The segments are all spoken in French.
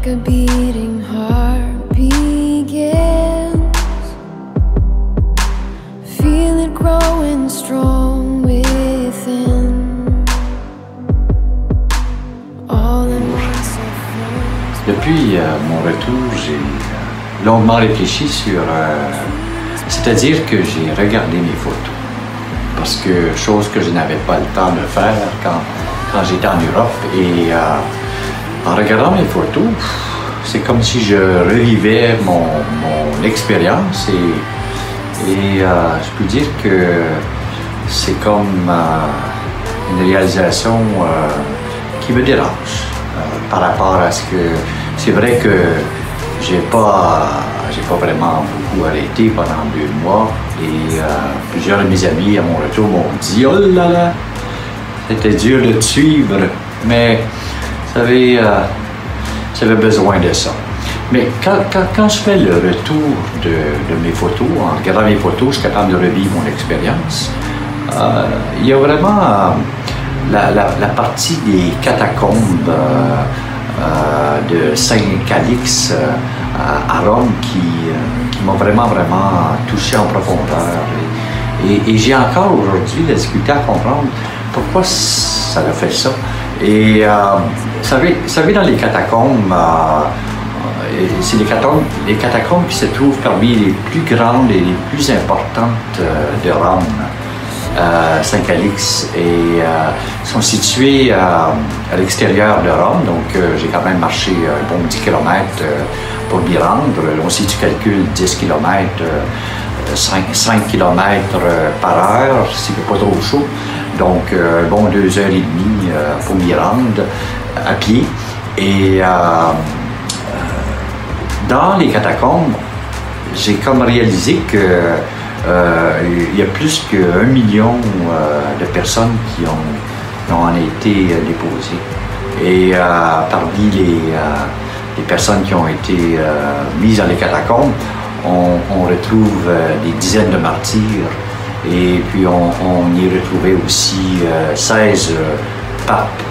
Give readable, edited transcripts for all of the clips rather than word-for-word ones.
like a beating heart begins. Feel it growing strong within. All in one self. Depuis mon retour, j'ai longuement réfléchi sur... c'est-à-dire que j'ai regardé mes photos. Parce que, chose que je n'avais pas le temps de faire quand j'étais en Europe. Et en regardant mes photos, c'est comme si je revivais mon expérience. Et je peux dire que c'est comme une réalisation qui me dérange par rapport à ce que... C'est vrai que j'ai pas vraiment beaucoup arrêté pendant 2 mois et plusieurs de mes amis à mon retour m'ont dit « Oh là là, c'était dur de te suivre, mais j'avais besoin de ça. » Mais quand je fais le retour de mes photos, en regardant mes photos, je suis capable de revivre mon expérience. Il y a vraiment la partie des catacombes de Saint-Calix à Rome qui m'ont vraiment touché en profondeur. Et j'ai encore aujourd'hui la difficulté à comprendre pourquoi ça a fait ça. Et vous savez, dans les catacombes, c'est les catacombes qui se trouvent parmi les plus grandes et les plus importantes de Rome. Saint-Calix et sont situés à l'extérieur de Rome, donc j'ai quand même marché un bon 10 km pour m'y rendre. Si tu calcules 10 km, 5 km par heure, s'il ne fait pas trop chaud, donc un bon 2h30 pour m'y rendre à pied. Et dans les catacombes, j'ai comme réalisé que il y a plus d'1 million de personnes qui ont été déposées. Et parmi les personnes qui ont été mises dans les catacombes, on retrouve des dizaines de martyrs. Et puis on y retrouvait aussi 16 papes.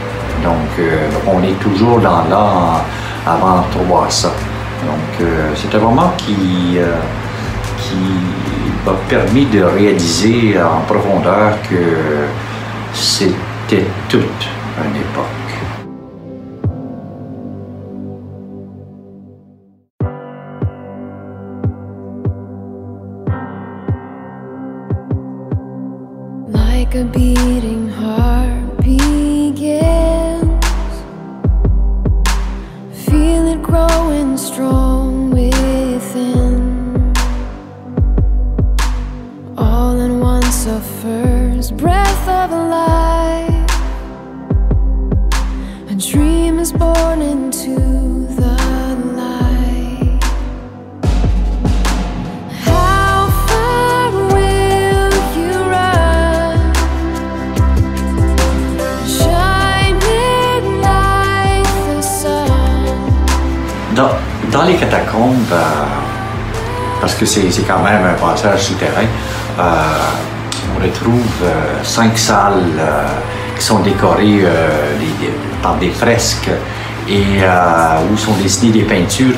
Donc on est toujours dans l'an avant 300. Donc c'est un moment qui m'a permis de réaliser en profondeur que c'était toute une époque. Like a beating heart begins. Feel it growing strong within. All in once a first breath of life. A dream is born into the light. How far will you run? Shining like the sun. Dans les catacombes, parce que c'est quand même un passage souterrain, on retrouve 5 salles qui sont décorées par des fresques et où sont dessinées des peintures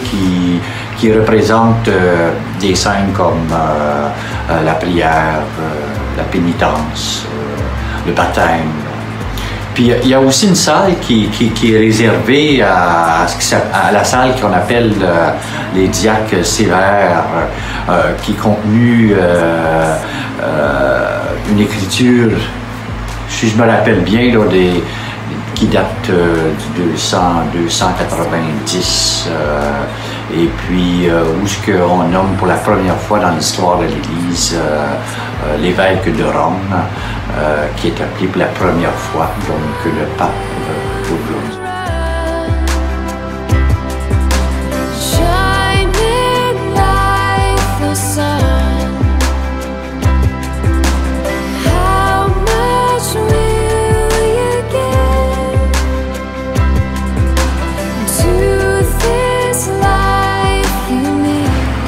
qui représentent des scènes comme la prière, la pénitence, le baptême. Puis il y a aussi une salle qui est réservée à la salle qu'on appelle les diacres sévères, qui est contenue une écriture, si je me rappelle bien, là, qui date du 290, et puis où ce qu'on nomme pour la première fois dans l'histoire de l'Église l'évêque de Rome, qui est appelé pour la première fois, donc le pape Claude.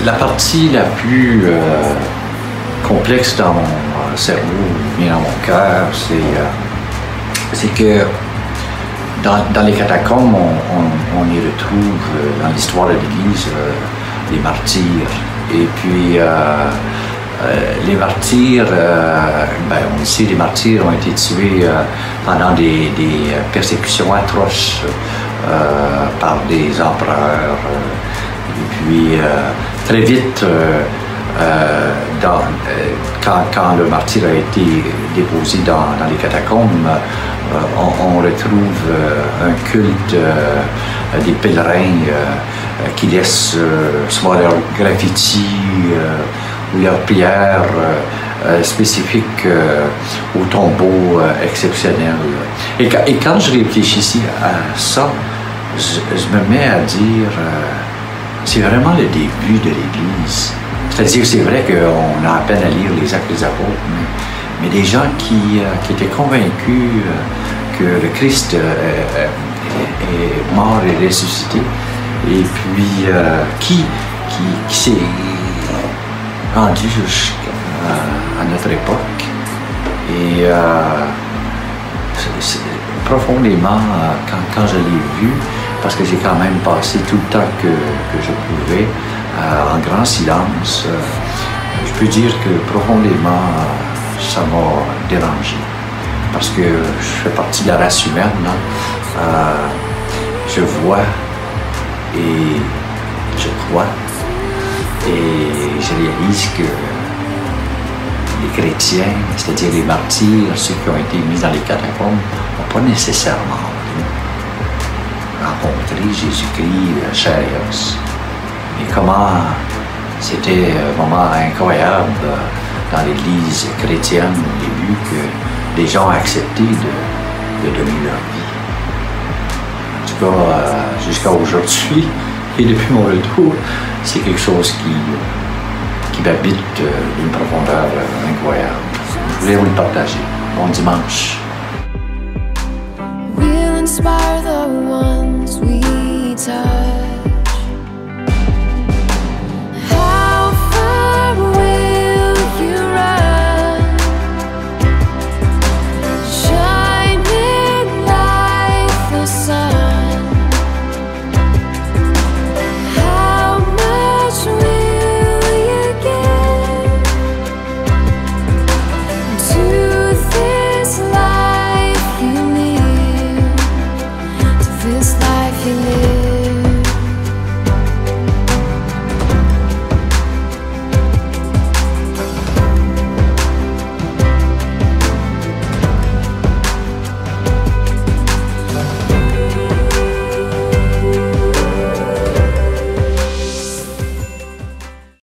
La partie la plus complexe dans mon cerveau, bien dans mon cœur, c'est que Dans les catacombes, on y retrouve, dans l'histoire de l'Église, les martyrs. Et puis, les martyrs, on sait, les martyrs ont été tués pendant des persécutions atroces par des empereurs. Et puis, très vite, quand le martyr a été déposé dans les catacombes, on retrouve un culte des pèlerins qui laissent soit leurs graffitis ou leurs prières spécifiques au tombeau exceptionnel. Et quand je réfléchis à ça, je me mets à dire, c'est vraiment le début de l'Église. C'est-à-dire, c'est vrai qu'on a à peine à lire les Actes des Apôtres, mais des gens qui étaient convaincus que le Christ est mort et ressuscité, et puis qui s'est rendu jusqu'à notre époque. Et profondément, quand je l'ai vu, parce que j'ai quand même passé tout le temps que je pouvais, en grand silence, je peux dire que profondément, ça m'a dérangé. Parce que je fais partie de la race humaine, je vois et je crois et je réalise que les chrétiens, c'est-à-dire les martyrs, ceux qui ont été mis dans les catacombes, n'ont pas nécessairement rencontré Jésus-Christ chair et os. Et comment c'était un moment incroyable dans l'Église chrétienne au début que les gens ont accepté de donner leur vie. En tout cas, jusqu'à aujourd'hui, et depuis mon retour, c'est quelque chose qui m'habite d'une profondeur incroyable. Je voulais vous le partager. Bon dimanche. We'll inspire the ones we touch.